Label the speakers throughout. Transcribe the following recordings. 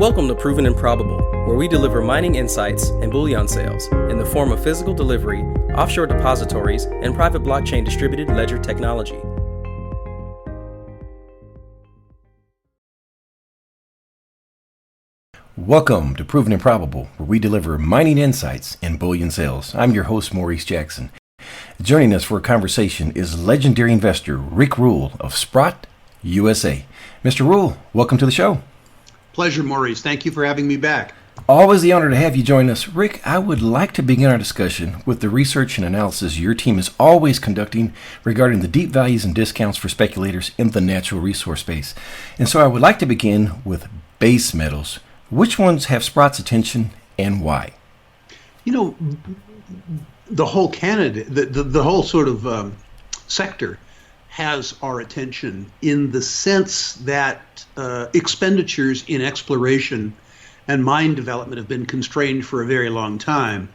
Speaker 1: Welcome to Proven and Probable, where we deliver mining insights and bullion sales in the form of physical delivery, offshore depositories, and private blockchain distributed ledger technology.
Speaker 2: Welcome to Proven and Probable, where we deliver mining insights and bullion sales. I'm your host, Maurice Jackson. Joining us for a conversation is legendary investor Rick Rule of Sprott, USA. Mr. Rule, welcome to the show.
Speaker 3: Pleasure, Maurice. Thank you for having me back.
Speaker 2: Always the honor to have you join us. Rick, I would like to begin our discussion with the research and analysis your team is always conducting regarding the deep values and discounts for speculators in the natural resource space. And so I would like to begin with base metals. Which ones have Sprott's attention and why?
Speaker 3: You know, the whole the whole sort of sector has our attention in the sense that expenditures in exploration and mine development have been constrained for a very long time.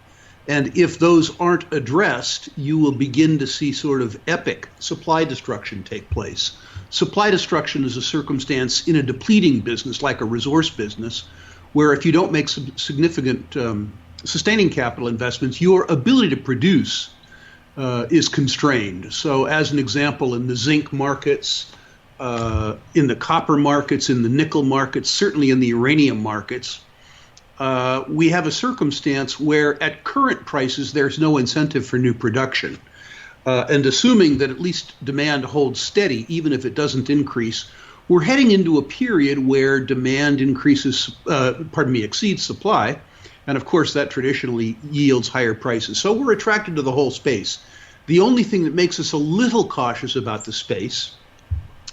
Speaker 3: And if those aren't addressed, you will begin to see sort of epic supply destruction take place. Supply destruction is a circumstance in a depleting business like a resource business, where if you don't make significant sustaining capital investments, your ability to produce is constrained. So as an example, in the zinc markets, in the copper markets, in the nickel markets, certainly in the uranium markets, we have a circumstance where at current prices, there's no incentive for new production. And assuming that at least demand holds steady, even if it doesn't increase, we're heading into a period where demand exceeds supply. And of course, that traditionally yields higher prices. So we're attracted to the whole space. The only thing that makes us a little cautious about the space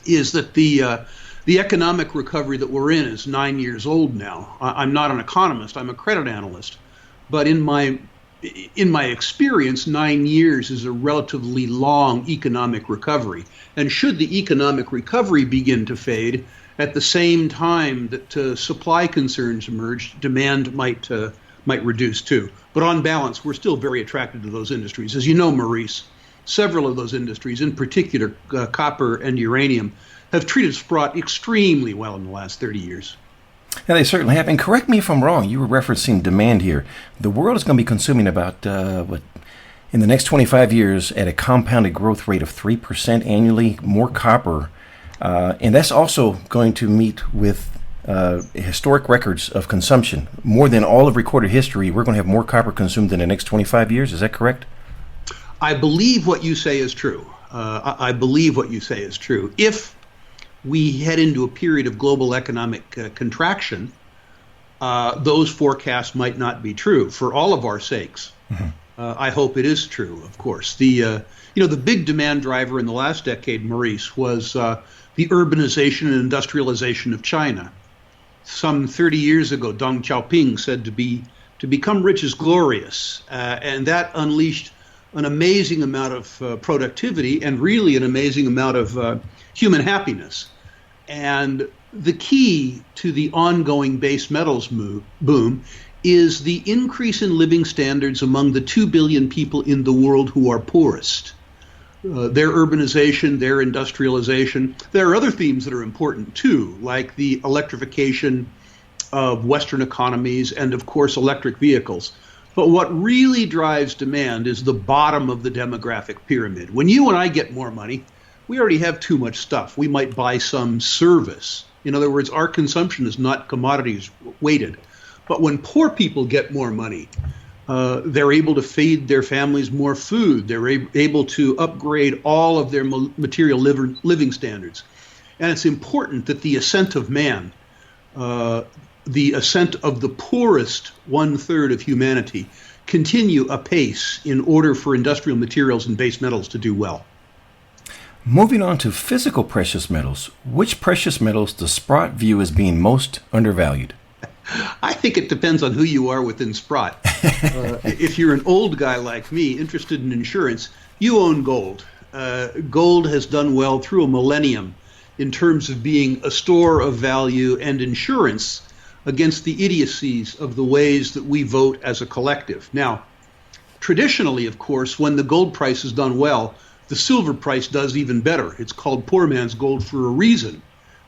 Speaker 3: is that the economic recovery that we're in is 9 years old now. I'm not an economist, I'm a credit analyst. But in my experience, 9 years is a relatively long economic recovery. And should the economic recovery begin to fade, at the same time that supply concerns emerge, demand might reduce too. But on balance, we're still very attracted to those industries. As you know, Maurice, several of those industries, in particular copper and uranium, have treated Sprott extremely well in the last 30 years.
Speaker 2: Yeah, they certainly have. And correct me if I'm wrong, you were referencing demand here. The world is going to be consuming about, in the next 25 years at a compounded growth rate of 3% annually, more copper. And that's also going to meet with historic records of consumption. More than all of recorded history, we're going to have more copper consumed in the next 25 years. Is that correct?
Speaker 3: I believe what you say is true. I believe what you say is true. If we head into a period of global economic contraction, those forecasts might not be true for all of our sakes. Mm-hmm. I hope it is true, of course. The big demand driver in the last decade, Maurice, was the urbanization and industrialization of China. Some 30 years ago, Deng Xiaoping said to become rich is glorious, and that unleashed an amazing amount of productivity and really an amazing amount of human happiness. And the key to the ongoing base metals boom is the increase in living standards among the 2 billion people in the world who are poorest. Their urbanization, their industrialization. There are other themes that are important too, like the electrification of Western economies and, of course, electric vehicles. But what really drives demand is the bottom of the demographic pyramid. When you and I get more money, we already have too much stuff. We might buy some service. In other words, our consumption is not commodities weighted. But when poor people get more money, they're able to feed their families more food. They're able to upgrade all of their material living standards. And it's important that the ascent of man, the ascent of the poorest 1/3 of humanity, continue apace in order for industrial materials and base metals to do well.
Speaker 2: Moving on to physical precious metals, which precious metals does Sprott view as being most undervalued?
Speaker 3: I think it depends on who you are within Sprott. If you're an old guy like me, interested in insurance, you own gold. Gold has done well through a millennium in terms of being a store of value and insurance against the idiocies of the ways that we vote as a collective. Now, traditionally, of course, when the gold price has done well, the silver price does even better. It's called poor man's gold for a reason.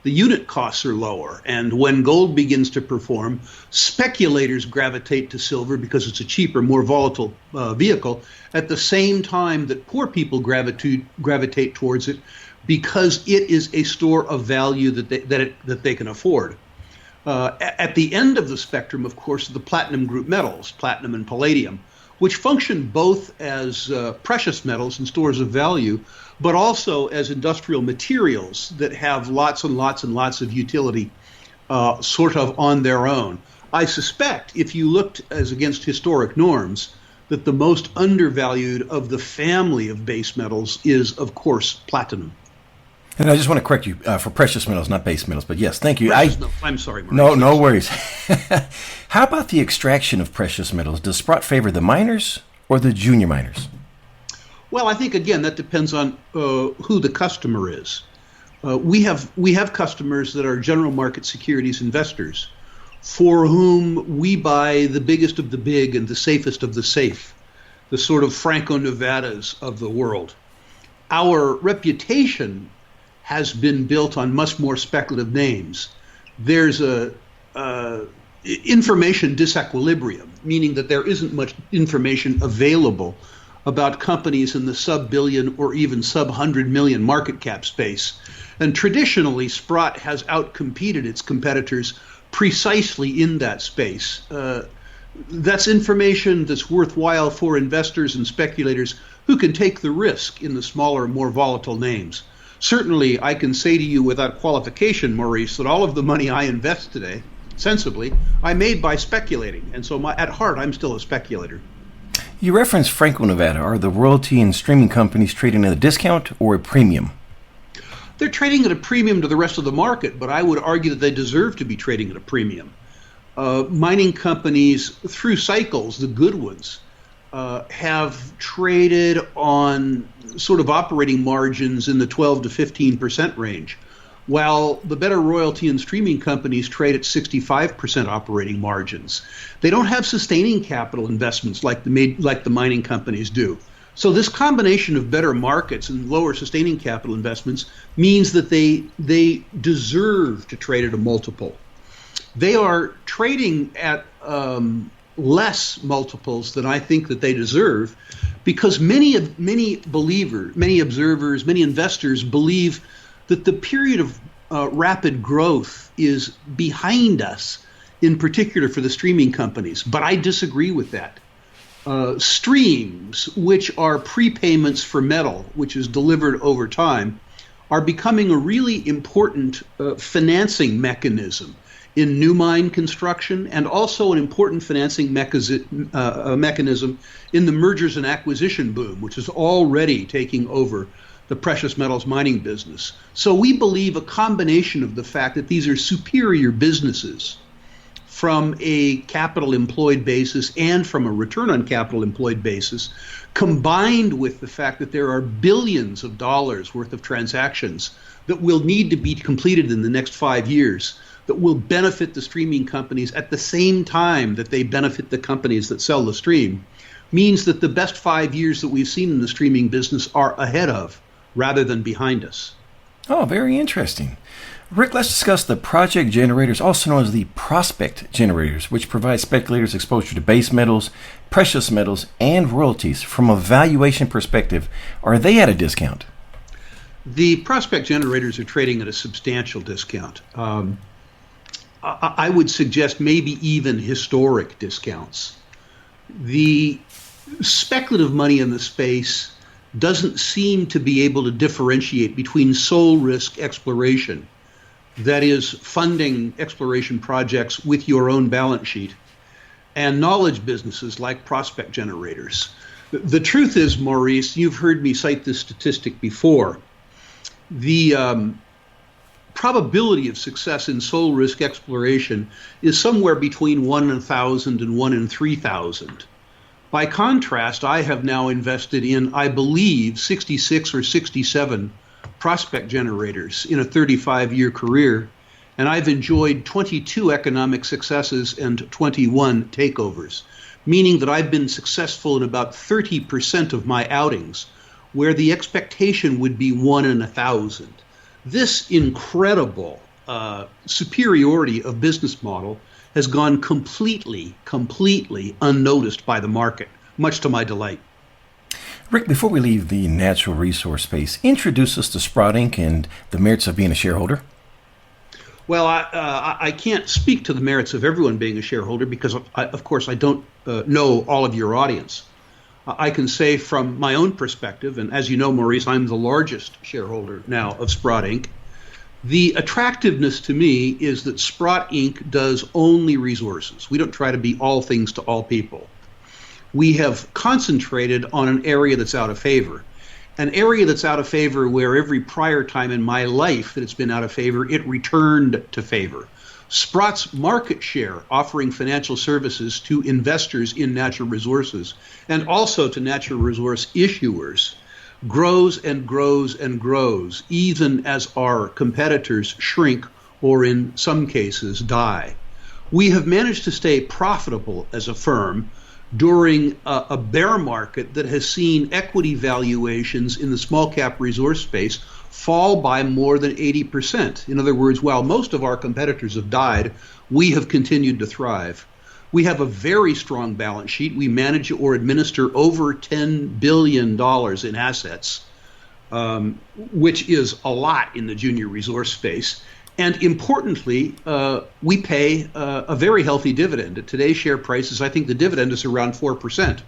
Speaker 3: the unit costs are lower. And when gold begins to perform, speculators gravitate to silver because it's a cheaper, more volatile vehicle, at the same time that poor people gravitate towards it because it is a store of value that they can afford. At the end of the spectrum, of course, the platinum group metals, platinum and palladium, which function both as precious metals and stores of value, but also as industrial materials that have lots and lots and lots of utility sort of on their own. I suspect if you looked as against historic norms, that the most undervalued of the family of base metals is, of course, platinum.
Speaker 2: And I just want to correct you for precious metals, not base metals. But yes, thank you.
Speaker 3: I'm sorry, Maurice.
Speaker 2: No worries. How about the extraction of precious metals? Does Sprott favor the miners or the junior miners?
Speaker 3: Well, I think, again, that depends on who the customer is. We have customers that are general market securities investors for whom we buy the biggest of the big and the safest of the safe, the sort of Franco-Nevadas of the world. Our reputation has been built on much more speculative names. There's a information disequilibrium, meaning that there isn't much information available about companies in the sub-billion or even sub-100 million market cap space. And traditionally, Sprott has outcompeted its competitors precisely in that space. That's information that's worthwhile for investors and speculators who can take the risk in the smaller, more volatile names. Certainly, I can say to you without qualification, Maurice, that all of the money I invest today, sensibly, I made by speculating. And so at heart, I'm still a speculator.
Speaker 2: You referenced Franco-Nevada. Are the royalty and streaming companies trading at a discount or a premium?
Speaker 3: They're trading at a premium to the rest of the market, but I would argue that they deserve to be trading at a premium. Mining companies, through cycles, the good ones, have traded on sort of operating margins in the 12 to 15% range, while the better royalty and streaming companies trade at 65% operating margins. They don't have sustaining capital investments like the mining companies do. So this combination of better markets and lower sustaining capital investments means that they deserve to trade at a multiple. They are trading at less multiples than I think that they deserve, because many believers, many observers, many investors believe that the period of rapid growth is behind us, in particular for the streaming companies. But I disagree with that. Streams, which are prepayments for metal, which is delivered over time, are becoming a really important financing mechanism in new mine construction, and also an important financing mechanism in the mergers and acquisition boom, which is already taking over the precious metals mining business. So we believe a combination of the fact that these are superior businesses from a capital employed basis and from a return on capital employed basis, combined with the fact that there are billions of dollars worth of transactions that will need to be completed in the next 5 years, that will benefit the streaming companies at the same time that they benefit the companies that sell the stream, means that the best 5 years that we've seen in the streaming business are ahead of rather than behind us.
Speaker 2: Oh, very interesting. Rick, let's discuss the project generators, also known as the prospect generators, which provide speculators exposure to base metals, precious metals, and royalties. From a valuation perspective, are they at a discount?
Speaker 3: The prospect generators are trading at a substantial discount. I would suggest maybe even historic discounts. The speculative money in the space doesn't seem to be able to differentiate between sole risk exploration, that is, funding exploration projects with your own balance sheet, and knowledge businesses like prospect generators. The truth is, Maurice, you've heard me cite this statistic before. The probability of success in sole risk exploration is somewhere between 1 in 1,000 and 1 in 3,000. By contrast, I have now invested in, I believe, 66 or 67 prospect generators in a 35-year career, and I've enjoyed 22 economic successes and 21 takeovers, meaning that I've been successful in about 30% of my outings, where the expectation would be 1 in 1,000. This incredible superiority of business model has gone completely unnoticed by the market, much to my delight.
Speaker 2: Rick, before we leave the natural resource space, introduce us to Sprott Inc. and the merits of being a shareholder.
Speaker 3: Well, I can't speak to the merits of everyone being a shareholder because, of course, I don't know all of your audience. I can say from my own perspective, and as you know, Maurice, I'm the largest shareholder now of Sprott Inc. The attractiveness to me is that Sprott Inc. does only resources. We don't try to be all things to all people. We have concentrated on an area that's out of favor. An area that's out of favor where every prior time in my life that it's been out of favor, it returned to favor. Sprott's market share offering financial services to investors in natural resources and also to natural resource issuers grows and grows and grows, even as our competitors shrink or in some cases die. We have managed to stay profitable as a firm during a bear market that has seen equity valuations in the small cap resource space fall by more than 80%. In other words, while most of our competitors have died, we have continued to thrive. We have a very strong balance sheet. We manage or administer over $10 billion in assets, which is a lot in the junior resource space. And importantly, we pay a very healthy dividend. At today's share prices, I think the dividend is around 4%.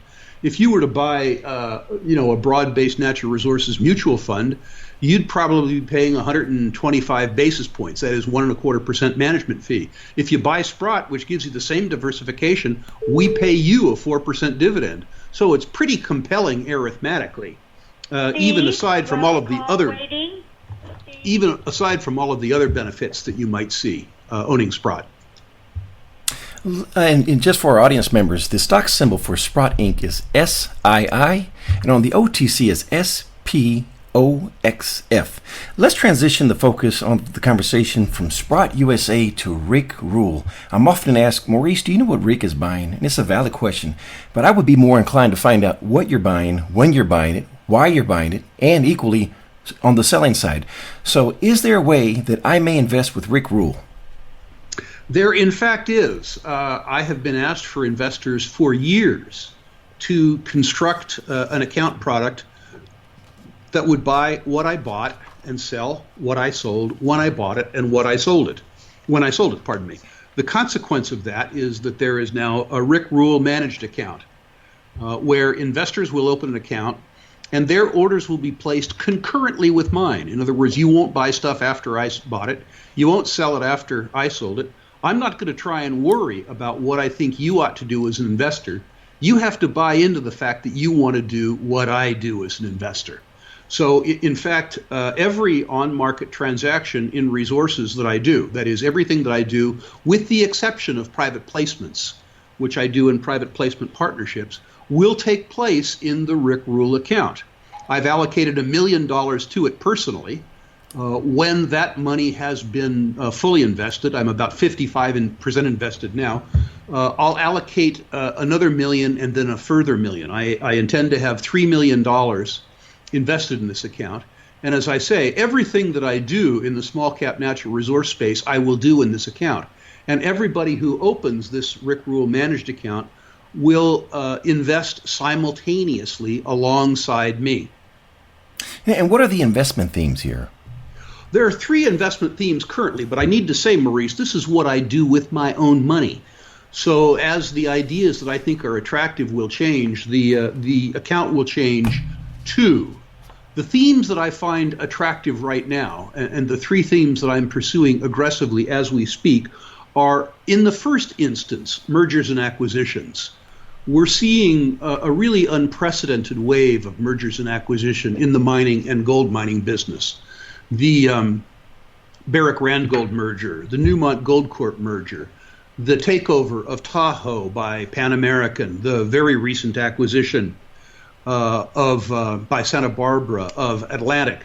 Speaker 3: If you were to buy, a broad-based natural resources mutual fund, you'd probably be paying 125 basis points. That is 1.25% management fee. If you buy Sprott, which gives you the same diversification, we pay you a 4% dividend. So it's pretty compelling arithmetically, even aside from all of the other benefits that you might see owning Sprott.
Speaker 2: And just for our audience members, the stock symbol for Sprott Inc. is SII, and on the OTC is SPOXF. Let's transition the focus on the conversation from Sprott USA to Rick Rule. I'm often asked, Maurice, do you know what Rick is buying? And it's a valid question, but I would be more inclined to find out what you're buying, when you're buying it, why you're buying it, and equally on the selling side. So is there a way that I may invest with Rick Rule?
Speaker 3: There, in fact, is. I have been asked for investors for years to construct an account product that would buy what I bought and sell what I sold when I bought it and what I sold it. When I sold it, pardon me. The consequence of that is that there is now a Rick Rule managed account where investors will open an account and their orders will be placed concurrently with mine. In other words, you won't buy stuff after I bought it. You won't sell it after I sold it. I'm not going to try and worry about what I think you ought to do as an investor. You have to buy into the fact that you want to do what I do as an investor. So, in fact, every on-market transaction in resources that I do, that is everything that I do with the exception of private placements, which I do in private placement partnerships, will take place in the Rick Rule account. I've allocated $1 million to it personally. When that money has been fully invested, I'm about 55% invested now, I'll allocate another $1 million and then a further $1 million. I intend to have $3 million invested in this account. And as I say, everything that I do in the small cap natural resource space, I will do in this account. And everybody who opens this Rick Rule managed account will invest simultaneously alongside me.
Speaker 2: And what are the investment themes here?
Speaker 3: There are 3 investment themes currently, but I need to say, Maurice, this is what I do with my own money. So as the ideas that I think are attractive will change, the account will change too. The themes that I find attractive right now, and the 3 themes that I'm pursuing aggressively as we speak, are, in the first instance, mergers and acquisitions. We're seeing a really unprecedented wave of mergers and acquisition in the mining and gold mining business. The Barrick Randgold merger, the Newmont Goldcorp merger, the takeover of Tahoe by Pan American, the very recent acquisition by Santa Barbara of Atlantic.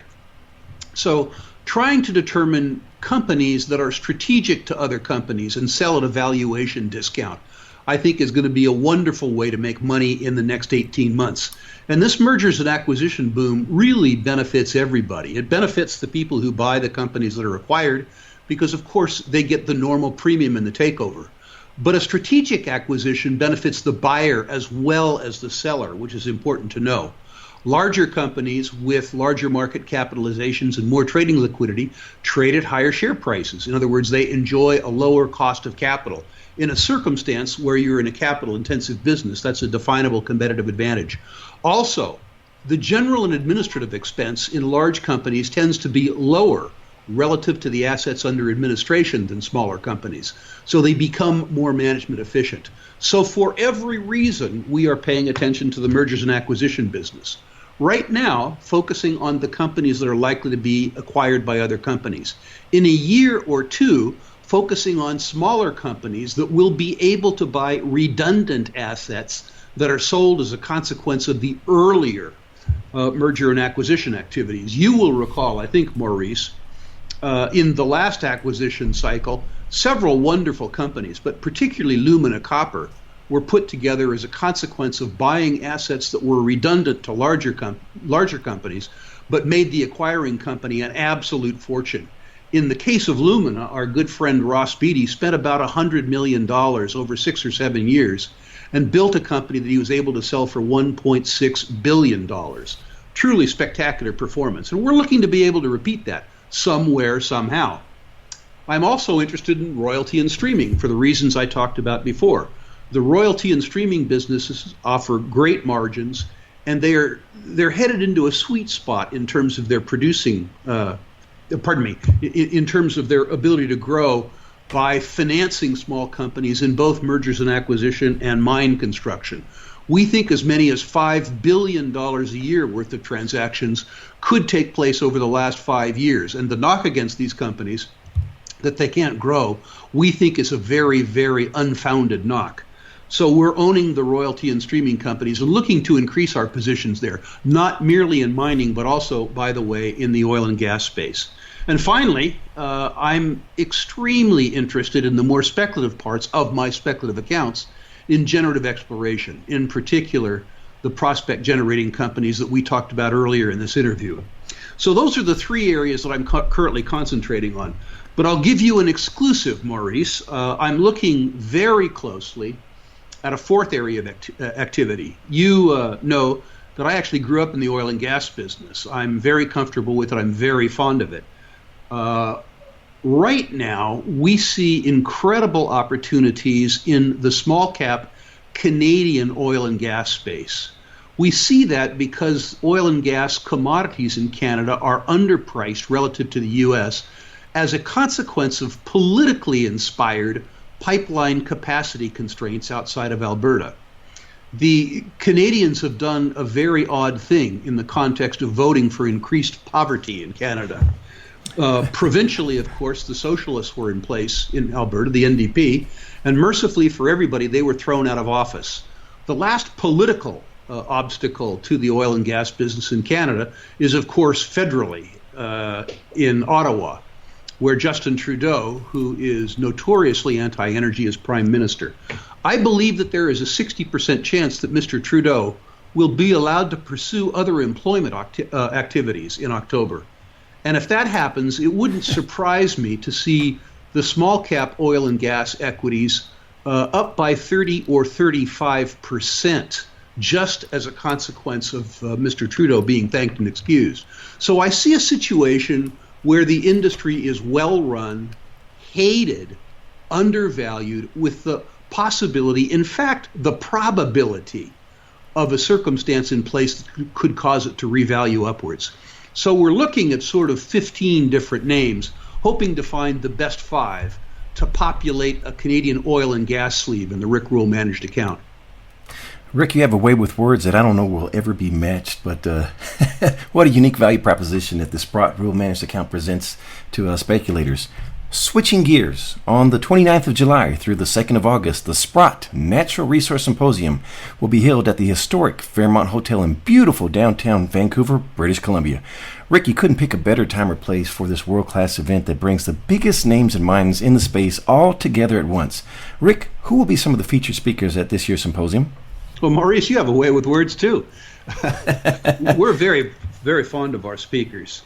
Speaker 3: So trying to determine companies that are strategic to other companies and sell at a valuation discount, I think is going to be a wonderful way to make money in the next 18 months. And this mergers and acquisition boom really benefits everybody. It benefits the people who buy the companies that are acquired because, of course, they get the normal premium in the takeover. But a strategic acquisition benefits the buyer as well as the seller, which is important to know. Larger companies with larger market capitalizations and more trading liquidity trade at higher share prices. In other words, they enjoy a lower cost of capital. In a circumstance where you're in a capital-intensive business, that's a definable competitive advantage. Also, the general and administrative expense in large companies tends to be lower relative to the assets under administration than smaller companies. So they become more management efficient. So for every reason, we are paying attention to the mergers and acquisition business. Right now, focusing on the companies that are likely to be acquired by other companies. In a year or two, focusing on smaller companies that will be able to buy redundant assets that are sold as a consequence of the earlier merger and acquisition activities. You will recall, I think, Maurice, in the last acquisition cycle, several wonderful companies, but particularly Lumina Copper, were put together as a consequence of buying assets that were redundant to larger companies, but made the acquiring company an absolute fortune. In the case of Lumina, our good friend Ross Beatty spent about $100 million over 6 or 7 years and built a company that he was able to sell for $1.6 billion. Truly spectacular performance. And we're looking to be able to repeat that somewhere, somehow. I'm also interested in royalty and streaming for the reasons I talked about before. The royalty and streaming businesses offer great margins, and they're headed into a sweet spot in terms of their producing, in terms of their ability to grow by financing small companies in both mergers and acquisition and mine construction. We think as many as $5 billion a year worth of transactions could take place over the last 5 years. And the knock against these companies that they can't grow, we think is a very, very unfounded knock. So we're owning the royalty and streaming companies and looking to increase our positions there, not merely in mining, but also, by the way, in the oil and gas space. And finally, I'm extremely interested in the more speculative parts of my speculative accounts in generative exploration, in particular, the prospect generating companies that we talked about earlier in this interview. So those are the 3 areas that I'm currently concentrating on. But I'll give you an exclusive, Maurice. I'm looking very closely at a 4th area of activity. You know that I actually grew up in the oil and gas business. I'm very comfortable with it. I'm very fond of it. Right now, we see incredible opportunities in the small cap Canadian oil and gas space. We see that because oil and gas commodities in Canada are underpriced relative to the U.S. as a consequence of politically inspired pipeline capacity constraints outside of Alberta. The Canadians have done a very odd thing in the context of voting for increased poverty in Canada. Provincially, of course, the socialists were in place in Alberta, the NDP, and mercifully for everybody, they were thrown out of office. The last political obstacle to the oil and gas business in Canada is, of course, federally in Ottawa, where Justin Trudeau, who is notoriously anti-energy, is prime minister. I believe that there is a 60% chance that Mr. Trudeau will be allowed to pursue other employment activities in October. And if that happens, it wouldn't surprise me to see the small cap oil and gas equities up by 30 or 35% just as a consequence of Mr. Trudeau being thanked and excused. So I see a situation where the industry is well run, hated, undervalued, with the possibility, in fact, the probability of a circumstance in place that could cause it to revalue upwards. So we're looking at sort of 15 different names, hoping to find the best 5 to populate a Canadian oil and gas sleeve in the Rick Rule managed account.
Speaker 2: Rick, you have a way with words that I don't know will ever be matched, but what a unique value proposition that the Sprott Rule Managed Account presents to speculators. Switching gears, on the 29th of July through the 2nd of August, the Sprott Natural Resource Symposium will be held at the historic Fairmont Hotel in beautiful downtown Vancouver, British Columbia. Rick, you couldn't pick a better time or place for this world-class event that brings the biggest names and minds in the space all together at once. Rick, who will be some of the featured speakers at this year's symposium?
Speaker 3: Well, Maurice, you have a way with words, too. We're very, very fond of our speakers.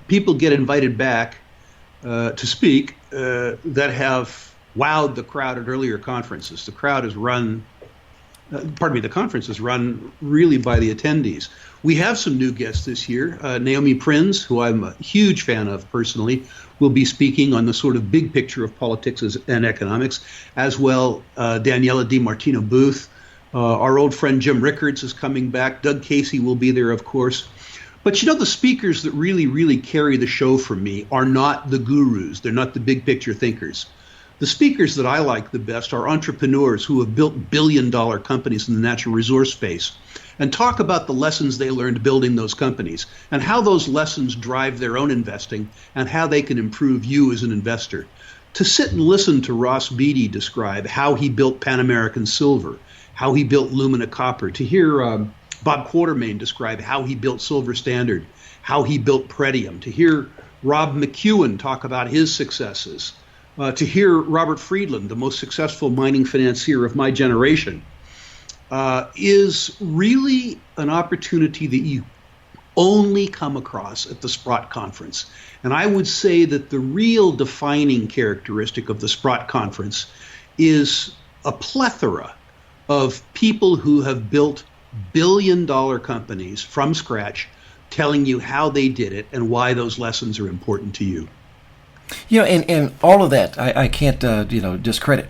Speaker 3: People get invited back to speak that have wowed the crowd at earlier conferences. The conference is run really by the attendees. We have some new guests this year. Naomi Prinz, who I'm a huge fan of personally, will be speaking on the sort of big picture of politics and economics, as well Daniela DiMartino Booth. Our old friend Jim Rickards is coming back. Doug Casey will be there, of course. But the speakers that really, really carry the show for me are not the gurus. They're not the big picture thinkers. The speakers that I like the best are entrepreneurs who have built billion-dollar companies in the natural resource space and talk about the lessons they learned building those companies and how those lessons drive their own investing and how they can improve you as an investor. To sit and listen to Ross Beatty describe how he built Pan American Silver, how he built Lumina Copper, to hear Bob Quartermain describe how he built Silver Standard, how he built Pretium, to hear Rob McEwen talk about his successes, to hear Robert Friedland, the most successful mining financier of my generation, is really an opportunity that you only come across at the Sprott Conference. And I would say that the real defining characteristic of the Sprott Conference is a plethora of people who have built billion-dollar companies from scratch, telling you how they did it and why those lessons are important to you.
Speaker 2: And all of that, I can't, discredit.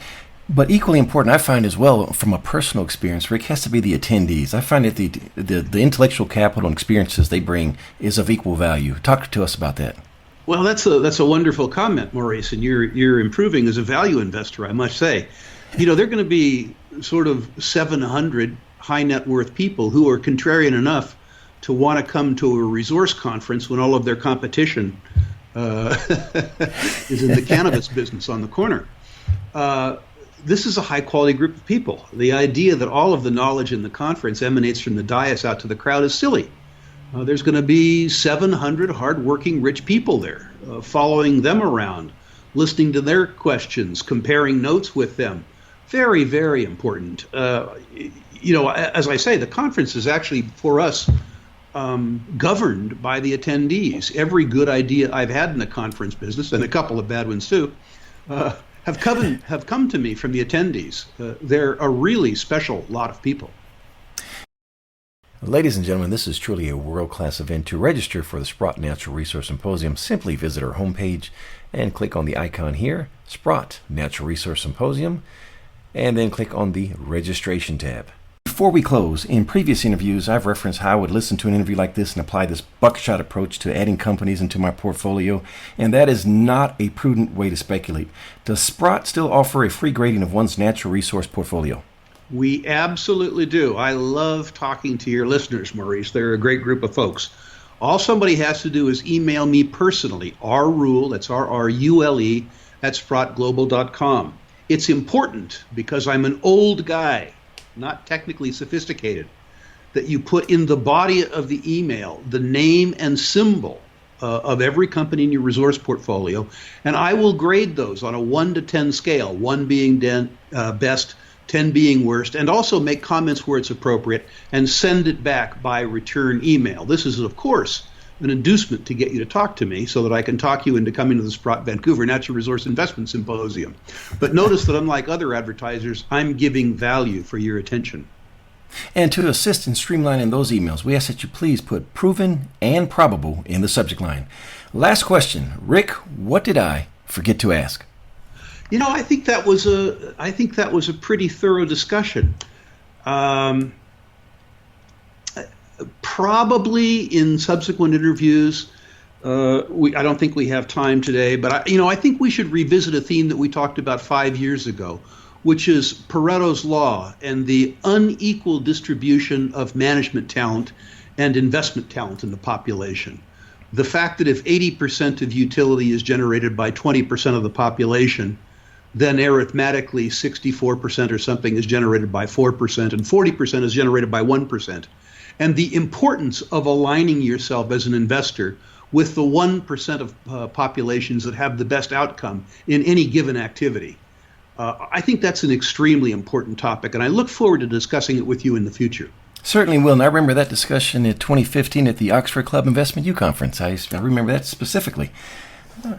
Speaker 2: But equally important, I find as well, from a personal experience, Rick, has to be the attendees. I find that the intellectual capital and experiences they bring is of equal value. Talk to us about that.
Speaker 3: Well, that's a wonderful comment, Maurice, and you're improving as a value investor, I must say. They're going to be sort of 700 high net worth people who are contrarian enough to want to come to a resource conference when all of their competition is in the cannabis business on the corner. This is a high quality group of people. The idea that all of the knowledge in the conference emanates from the dais out to the crowd is silly. There's going to be 700 hardworking rich people there, following them around, listening to their questions, comparing notes with them. Very, very important. As I say, the conference is actually, for us, governed by the attendees. Every good idea I've had in the conference business, and a couple of bad ones too, have come to me from the attendees. They're a really special lot of people.
Speaker 2: Ladies and gentlemen, this is truly a world-class event. To register for the Sprott Natural Resource Symposium, simply visit our homepage and click on the icon here, Sprott Natural Resource Symposium, and then click on the registration tab. Before we close, in previous interviews, I've referenced how I would listen to an interview like this and apply this buckshot approach to adding companies into my portfolio, and that is not a prudent way to speculate. Does Sprott still offer a free grading of one's natural resource portfolio?
Speaker 3: We absolutely do. I love talking to your listeners, Maurice. They're a great group of folks. All somebody has to do is email me personally, rule, that's R-R-U-L-E, at sprottglobal.com. It's important because I'm an old guy, not technically sophisticated, that you put in the body of the email the name and symbol of every company in your resource portfolio, and I will grade those on a 1 to 10 scale, 1 being best, 10 being worst, and also make comments where it's appropriate and send it back by return email. This is, of course, an inducement to get you to talk to me so that I can talk you into coming to the Sprott Vancouver Natural Resource Investment Symposium. But notice that unlike other advertisers, I'm giving value for your attention.
Speaker 2: And to assist in streamlining those emails, we ask that you please put proven and probable in the subject line. Last question. Rick, what did I forget to ask?
Speaker 3: I think that was a pretty thorough discussion. Probably in subsequent interviews, I don't think we have time today, but I think we should revisit a theme that we talked about 5 years ago, which is Pareto's Law and the unequal distribution of management talent and investment talent in the population. The fact that if 80% of utility is generated by 20% of the population, then arithmetically 64% or something is generated by 4% and 40% is generated by 1%. And the importance of aligning yourself as an investor with the 1% of populations that have the best outcome in any given activity. I think that's an extremely important topic, and I look forward to discussing it with you in the future.
Speaker 2: Certainly will, and I remember that discussion in 2015 at the Oxford Club Investment U Conference. I remember that specifically.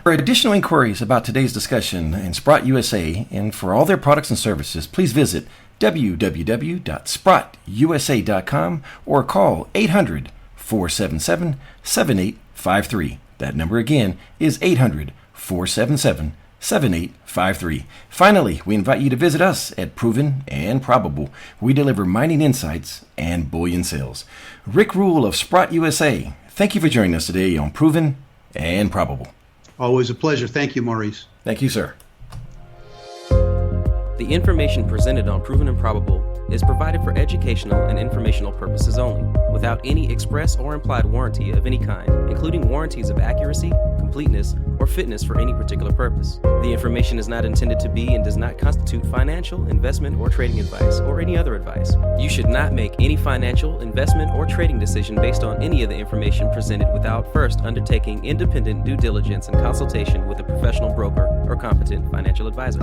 Speaker 2: For additional inquiries about today's discussion and Sprott USA and for all their products and services, please visit www.sprottusa.com or call 800-477-7853. That number again is 800-477-7853. Finally, we invite you to visit us at Proven and Probable. We deliver mining insights and bullion sales. Rick Rule of Sprott USA, thank you for joining us today on Proven and Probable.
Speaker 3: Always a pleasure. Thank you, Maurice.
Speaker 2: Thank you, sir.
Speaker 1: The information presented on Proven and Probable is provided for educational and informational purposes only, without any express or implied warranty of any kind, including warranties of accuracy, completeness, or fitness for any particular purpose. The information is not intended to be and does not constitute financial, investment, or trading advice, or any other advice. You should not make any financial, investment, or trading decision based on any of the information presented without first undertaking independent due diligence and consultation with a professional broker or competent financial advisor.